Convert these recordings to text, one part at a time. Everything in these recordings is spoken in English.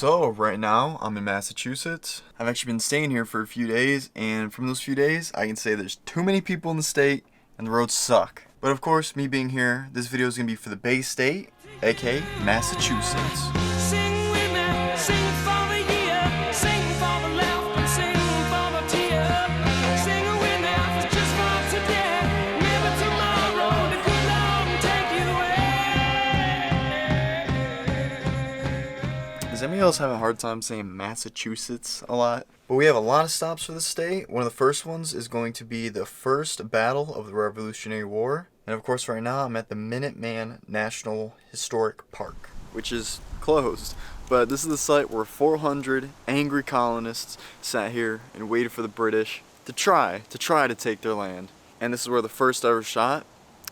So right now I'm in Massachusetts. I've actually been staying here for a few days, and from those few days I can say there's too many people in the state and the roads suck. But of course, me being here, this video is gonna be for the Bay State, aka Massachusetts. Sing with me, sing for the year, sing for the laugh and sing for the tear. Sing with me just for today, maybe tomorrow the good Lord will take you away. Does anybody else have a hard time saying Massachusetts a lot? But we have a lot of stops for the state. One of the first ones is going to be the first battle of the Revolutionary War. And of course right now I'm at the Minuteman National Historic Park, which is closed. But this is the site where 400 angry colonists sat here and waited for the British to try to take their land. And this is where the first ever shot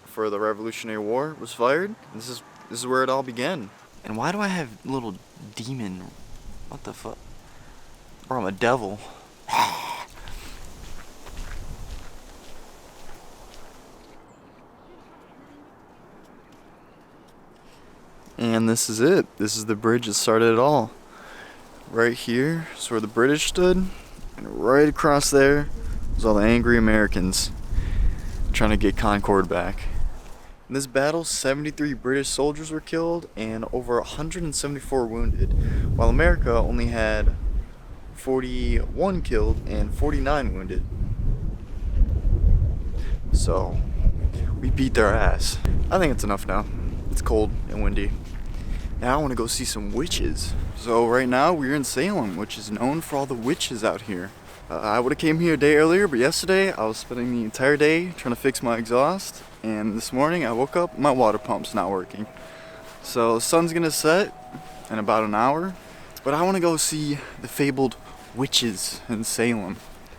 for the Revolutionary War was fired. This is where it all began. And why do I have little demon? What the fuck? Or I'm a devil. And this is it. This is the bridge that started it all. Right here is where the British stood, and right across there was all the angry Americans trying to get Concord back. In this battle, 73 British soldiers were killed and over 174 wounded, while America only had 41 killed and 49 wounded. So, we beat their ass. I think it's enough now. It's cold and windy. Now I want to go see some witches. So right now we're in Salem, which is known for all the witches out here. I would have came here a day earlier, but yesterday I was spending the entire day trying to fix my exhaust, and this morning I woke up, my water pump's not working. So the sun's gonna set in about an hour, but I want to go see the fabled witches in Salem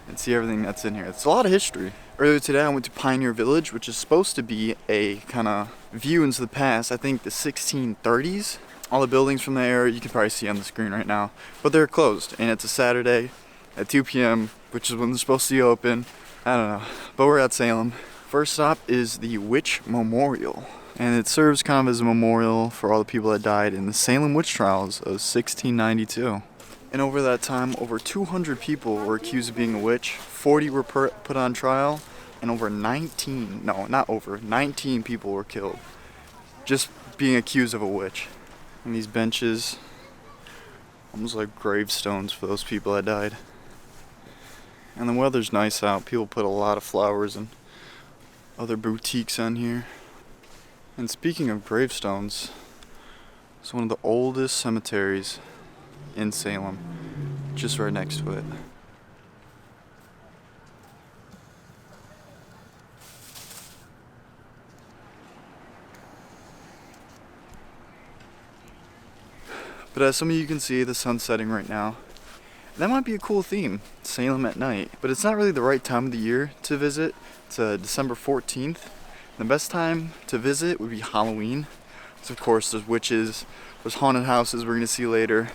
and see everything that's in here. It's a lot of history. Earlier today I went to Pioneer Village, which is supposed to be a kind of view into the past, I think the 1630s. All the buildings from there you can probably see on the screen right now, but they're closed, and it's a Saturday at 2 p.m., which is when they're supposed to be open. I don't know, but we're at Salem. First stop is the Witch Memorial, and it serves kind of as a memorial for all the people that died in the Salem witch trials of 1692. And over that time, over 200 people were accused of being a witch, 40 were put on trial, and over 19 people were killed just being accused of a witch. And these benches, almost like gravestones for those people that died. And the weather's nice out. People put a lot of flowers and other boutiques on here. And speaking of gravestones, it's one of the oldest cemeteries in Salem, just right next to it. But as some of you can see, the sun's setting right now. That might be a cool theme, Salem at night. But it's not really the right time of the year to visit. It's December 14th. The best time to visit would be Halloween. So of course there's witches, there's haunted houses we're going to see later.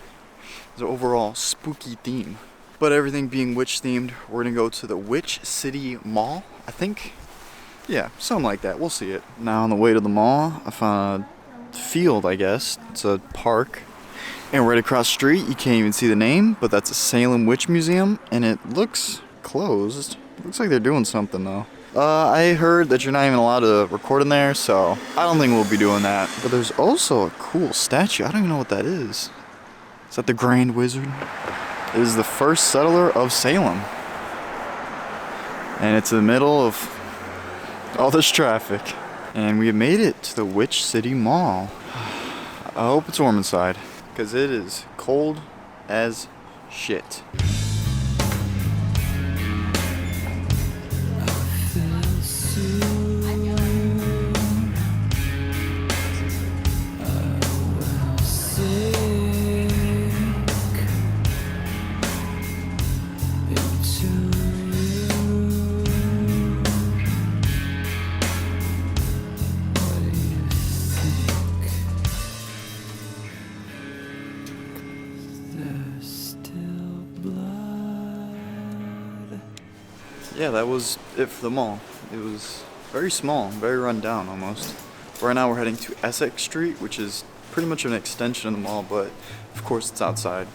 There's an overall spooky theme. But everything being witch themed, we're going to go to the Witch City Mall, I think. Yeah, something like that. We'll see it. Now on the way to the mall, I found a field, I guess. It's a park. And right across the street, you can't even see the name, but that's a Salem Witch Museum, and it looks closed. Looks like they're doing something though. I heard that you're not even allowed to record in there, so I don't think we'll be doing that. But there's also a cool statue. I don't even know what that is. Is that the Grand Wizard? It is the first settler of Salem. And it's in the middle of all this traffic. And we have made it to the Witch City Mall. I hope it's warm inside, because it is cold as shit. Yeah, that was it for the mall. It was very small, very run down almost. Right now we're heading to Essex Street, which is pretty much an extension of the mall, but of course it's outside.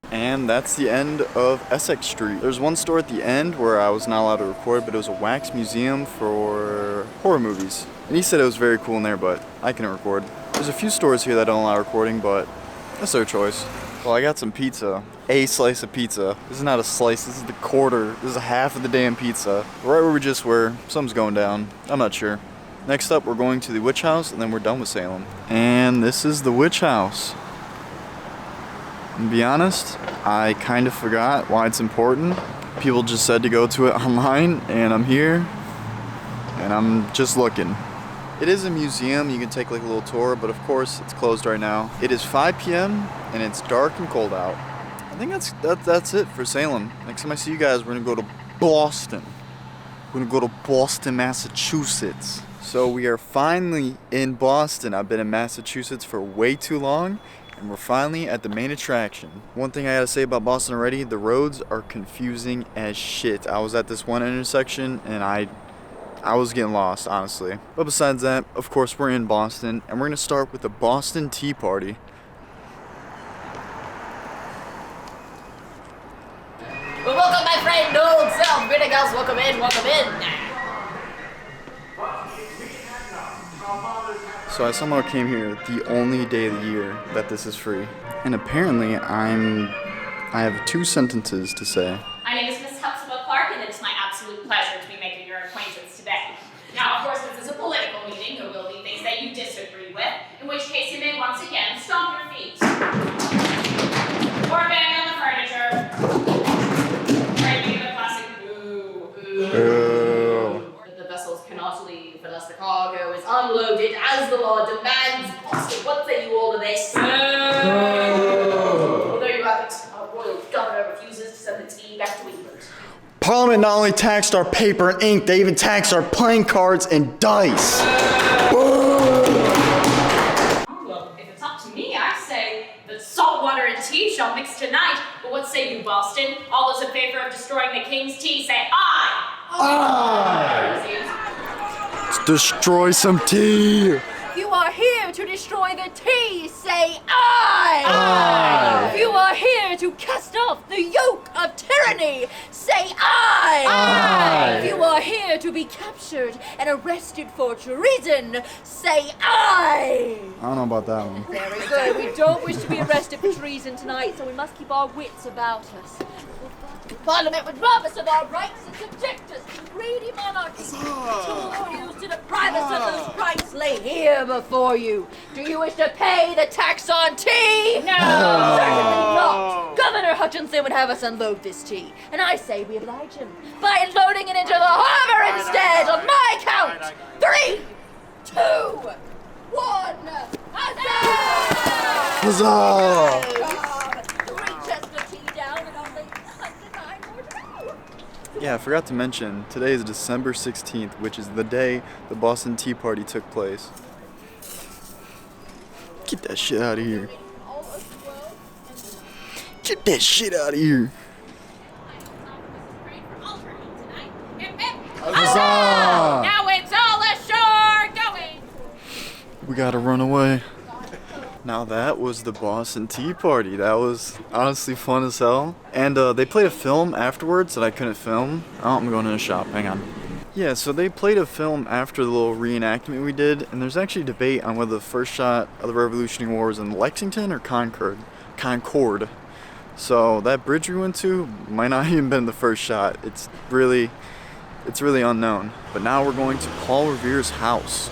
And that's the end of Essex Street. There's one store at the end where I was not allowed to record, but it was a wax museum for horror movies. And he said it was very cool in there, but I couldn't record. There's a few stores here that don't allow recording, but that's their choice. Well, I got some pizza. A slice of pizza. This is not a slice, this is the quarter. This is a half of the damn pizza. Right where we just were, something's going down. I'm not sure. Next up, we're going to the witch house, and then we're done with Salem. And this is the witch house. And to be honest, I kind of forgot why it's important. People just said to go to it online, and I'm here, and I'm just looking. It is a museum, you can take like a little tour, but of course it's closed right now. It is 5 p.m. and it's dark and cold out. I think that's it for Salem. Next time I see you guys, we're gonna go to Boston. We're gonna go to Boston, Massachusetts. So we are finally in Boston. I've been in Massachusetts for way too long. And we're finally at the main attraction. One thing I gotta say about Boston already, the roads are confusing as shit. I was at this one intersection and I was getting lost, honestly. But besides that, of course, we're in Boston and we're gonna start with the Boston Tea Party. Well, welcome my friend, old self. Pretty girls, welcome in, welcome in. So I somehow came here the only day of the year that this is free. And apparently I have 2 sentences to say. My name is Miss Hepzibah Clark, and it is my absolute pleasure to be making your acquaintance today. Now, of course, this is a political meeting. There will be things that you disagree with, in which case you may once again stomp your feet. Or bang on the furniture. Breaking the classic boo. The vessels cannot leave unless the cargo is unloaded as the law demands. Boston, what say you all to this? Well, there you have it. Our royal governor refuses to send the tea back to England. Parliament not only taxed our paper and ink, they even taxed our playing cards and dice. Well, if it's up to me, I say that salt water and tea shall mix tonight. But what say you, Boston? All those in favor of destroying the king's tea, say aye! Aye! Let's destroy some tea! If you are here to destroy the tea, say aye! Aye! If you are here to cast off the yoke of tyranny, say aye! Aye! If you are here to be captured and arrested for treason, say aye! I don't know about that one. Very good. We don't wish to be arrested for treason tonight, so we must keep our wits about us. Parliament would rob us of our rights and subject us to greedy monarchy. Tools used to deprive us of those rights lay here before you. Do you wish to pay the tax on tea? No! Certainly not. Governor Hutchinson would have us unload this tea, and I say we oblige him by loading it into the harbor instead on my count. 3, 2, 1. Huzzah! Huzzah! 3 chests of tea down and only 109 more to go. Yeah, I forgot to mention, today is December 16th, which is the day the Boston Tea Party took place. Get that shit out of here. Get that shit out of here. Huzzah! Now it's all ashore going! We gotta run away. Now that was the Boston Tea Party. That was honestly fun as hell. And they played a film afterwards that I couldn't film. Oh, I'm going in a shop. Hang on. Yeah, so they played a film after the little reenactment we did, and there's actually debate on whether the first shot of the Revolutionary War was in Lexington or Concord. So that bridge we went to might not even been the first shot. It's really unknown. But now we're going to Paul Revere's house.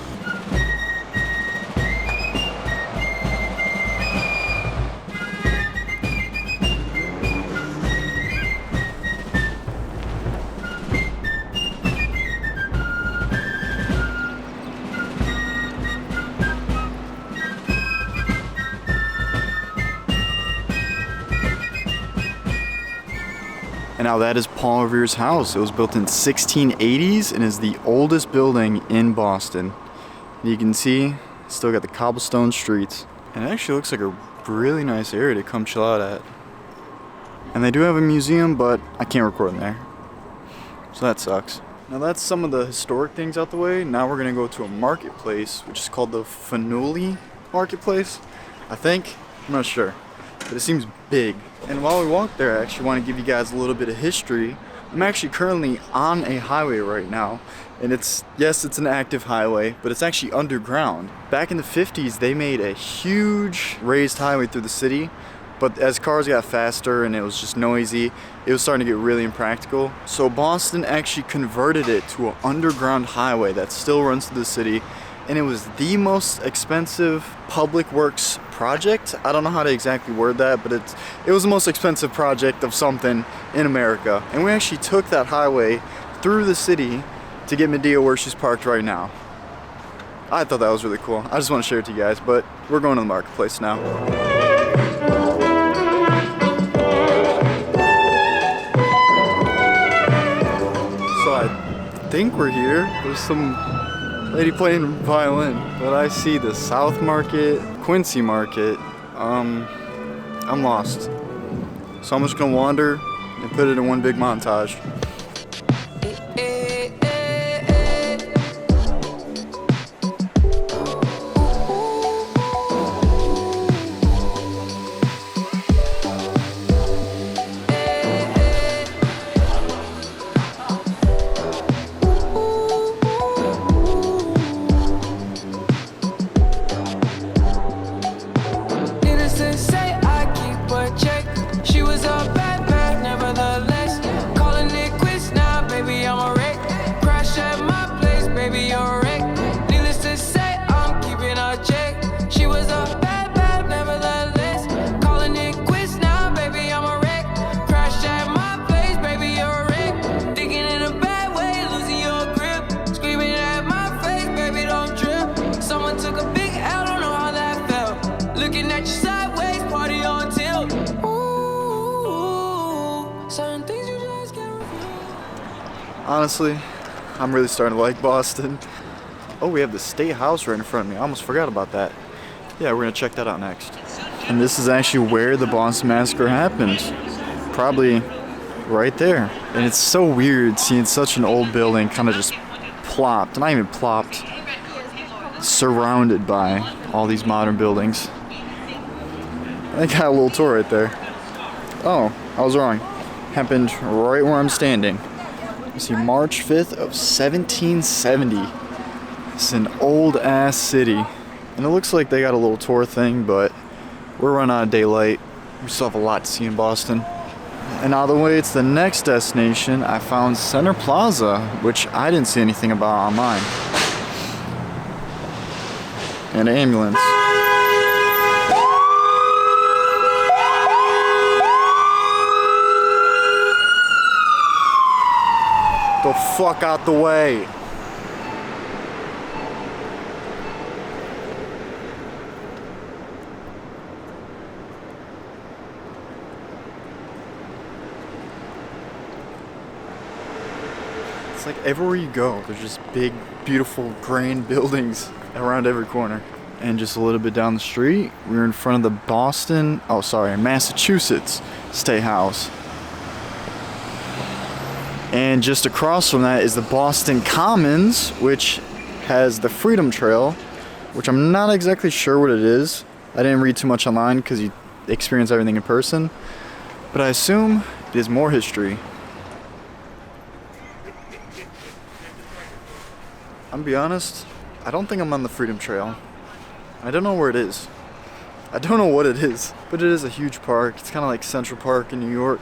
And now that is Paul Revere's house. It was built in 1680s and is the oldest building in Boston. And you can see, it's still got the cobblestone streets. And it actually looks like a really nice area to come chill out at. And they do have a museum, but I can't record in there. So that sucks. Now that's some of the historic things out the way. Now we're gonna go to a marketplace, which is called the Faneuil Marketplace, I think. I'm not sure, but it seems big. And while we walk there, I actually want to give you guys a little bit of history. I'm actually currently on a highway right now, and it's an active highway, but it's actually underground. Back in the 50s, they made a huge raised highway through the city, but as cars got faster and it was just noisy, it was starting to get really impractical. So Boston actually converted it to an underground highway that still runs through the city, and it was the most expensive public works project. I don't know how to exactly word that, but it was the most expensive project of something in America. And we actually took that highway through the city to get Medea where she's parked right now. I thought that was really cool. I just want to share it to you guys, but we're going to the marketplace now. So I think we're here. There's some lady playing violin, but I see the South Market, Quincy Market. I'm lost. So I'm just gonna wander and put it in one big montage. Honestly, I'm really starting to like Boston. Oh, we have the State House right in front of me. I almost forgot about that. Yeah, we're gonna check that out next. And this is actually where the Boston Massacre happened. Probably right there. And it's so weird seeing such an old building kind of just plopped, not even plopped, surrounded by all these modern buildings. I got a little tour right there. Oh, I was wrong. Happened right where I'm standing. You see, March 5th of 1770. It's an old ass city. And it looks like they got a little tour thing, but we're running out of daylight. We still have a lot to see in Boston. And on the way, it's the next destination. I found Center Plaza, which I didn't see anything about online. An ambulance. The fuck out the way. It's like everywhere you go, there's just big, beautiful, grand buildings around every corner. And just a little bit down the street, we're in front of the Massachusetts State House. And just across from that is the Boston Commons, which has the Freedom Trail, which I'm not exactly sure what it is. I didn't read too much online because you experience everything in person. But I assume it is more history. I'm gonna be honest, I don't think I'm on the Freedom Trail. I don't know where it is. I don't know what it is, but it is a huge park. It's kind of like Central Park in New York.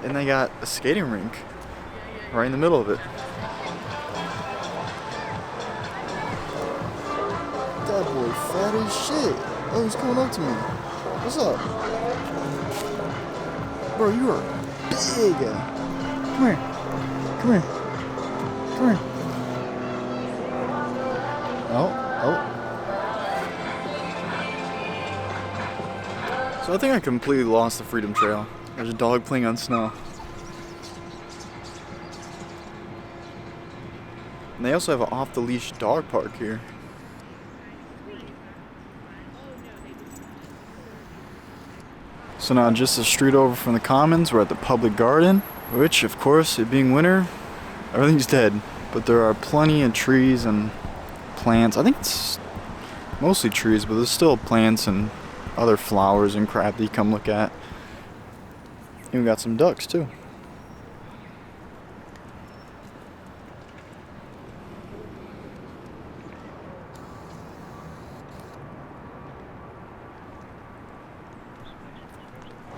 And they got a skating rink right in the middle of it. That boy fat as shit. Oh, he's coming up to me. What's up? Bro, you are big. Come here. Come here. Come here. Oh. So I think I completely lost the Freedom Trail. There's a dog playing on snow. And they also have an off-the-leash dog park here. So now just a street over from the Commons, we're at the Public Garden, which of course, it being winter, everything's dead. But there are plenty of trees and plants. I think it's mostly trees, but there's still plants and other flowers and crap that you come look at. And we got some ducks too.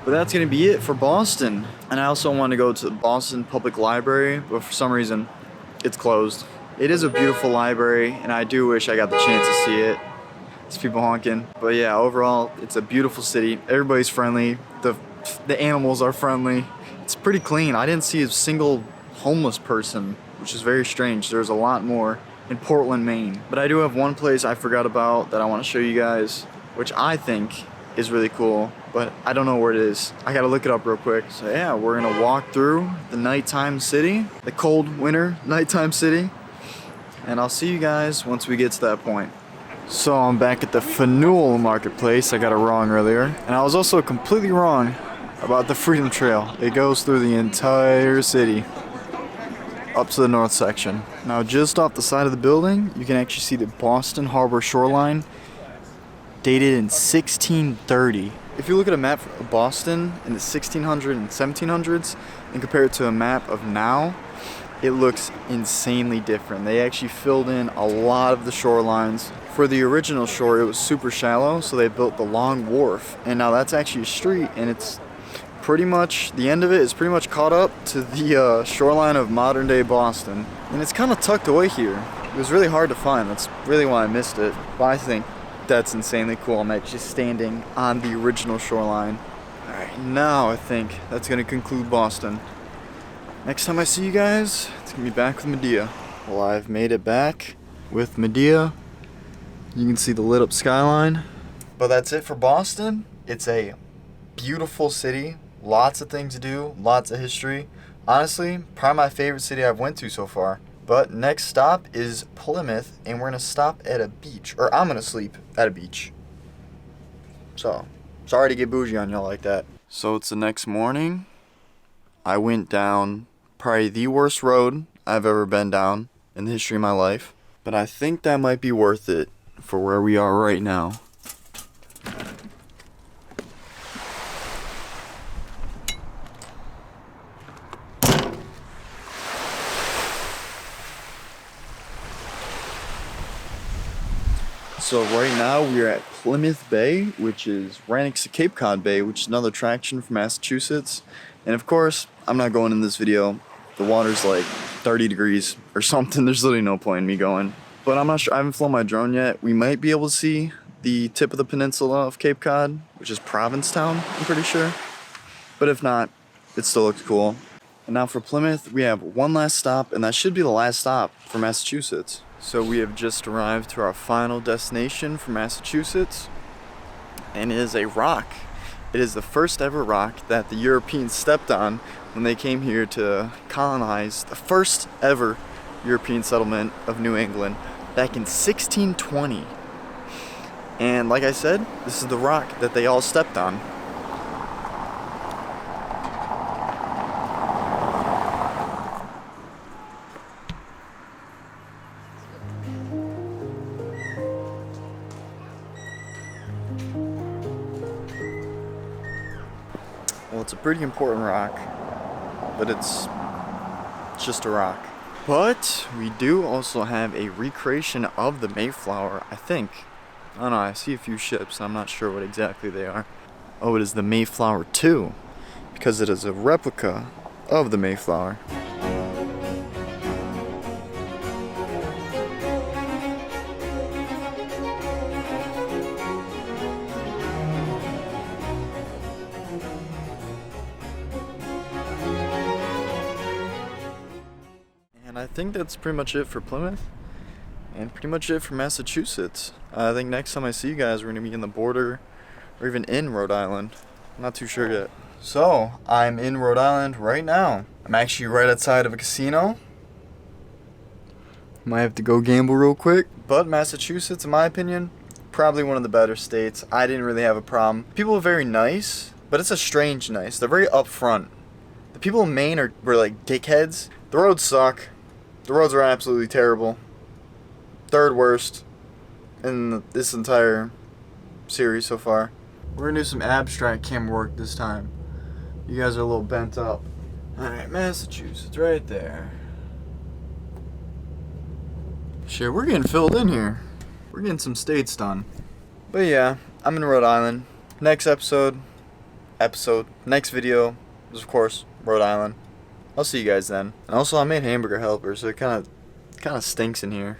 But that's gonna be it for Boston. And I also want to go to the Boston Public Library, but for some reason, it's closed. It is a beautiful library, and I do wish I got the chance to see it. It's people honking. But yeah, overall, it's a beautiful city. Everybody's friendly. The animals are friendly. It's pretty clean. I didn't see a single homeless person, which is very strange. There's a lot more in Portland, Maine. But I do have one place I forgot about that I want to show you guys, which I think is really cool, but I don't know where it is. I gotta look it up real quick. So yeah, we're gonna walk through the nighttime city, the cold winter nighttime city, and I'll see you guys once we get to that point. So I'm back at the Faneuil Marketplace. I got it wrong earlier, and I was also completely wrong about the Freedom Trail. It goes through the entire city up to the north section. Now just off the side of the building, you can actually see the Boston Harbor shoreline, dated in 1630. If you look at a map of Boston in the 1600s and 1700s and compare it to a map of now, it looks insanely different. They actually filled in a lot of the shorelines. For the original shore, it was super shallow, so they built the long wharf. And now that's actually a street, and it's pretty much, the end of it is pretty much caught up to the shoreline of modern day Boston. And it's kind of tucked away here. It was really hard to find. That's really why I missed it. But I think that's insanely cool. I'm actually standing on the original shoreline. Alright, now I think that's going to conclude Boston. Next time I see you guys, it's going to be back with Medea. Well, I've made it back with Medea. You can see the lit up skyline. But that's it for Boston. It's a beautiful city. Lots of things to do. Lots of history. Honestly, probably my favorite city I've went to so far. But next stop is Plymouth, and we're going to stop at a beach. Or I'm going to sleep at a beach. So, sorry to get bougie on y'all like that. So it's the next morning. I went down probably the worst road I've ever been down in the history of my life. But I think that might be worth it for where we are right now. So right now we are at Plymouth Bay, which is right next to Cape Cod Bay, which is another attraction from Massachusetts. And of course, I'm not going in this video. The water's like 30 degrees or something. There's literally no point in me going. But I'm not sure. I haven't flown my drone yet. We might be able to see the tip of the peninsula of Cape Cod, which is Provincetown, I'm pretty sure. But if not, it still looks cool. And now for Plymouth, we have one last stop, and that should be the last stop for Massachusetts. So we have just arrived to our final destination for Massachusetts, and it is a rock. It is the first ever rock that the Europeans stepped on when they came here to colonize the first ever European settlement of New England back in 1620. And like I said, this is the rock that they all stepped on. Well, it's a pretty important rock, but it's It's just a rock. But we do also have a recreation of the Mayflower, I think. I don't know, I see a few ships. I'm not sure what exactly they are. Oh, it is the Mayflower 2, because it is a replica of the Mayflower. And I think that's pretty much it for Plymouth, and pretty much it for Massachusetts. I think next time I see you guys, we're going to be in the border, or even in Rhode Island. I'm not too sure yet. So, I'm in Rhode Island right now. I'm actually right outside of a casino. Might have to go gamble real quick. But Massachusetts, in my opinion, probably one of the better states. I didn't really have a problem. People are very nice, but it's a strange nice. They're very upfront. The people in Maine were like dickheads. The roads suck. The roads are absolutely terrible. Third worst in this entire series so far. We're gonna do some abstract camera work this time. You guys are a little bent up. Alright, Massachusetts, right there. Shit, we're getting filled in here. We're getting some states done. But yeah, I'm in Rhode Island. Next next video is of course Rhode Island. I'll see you guys then. And also I made hamburger helper, so it kinda stinks in here.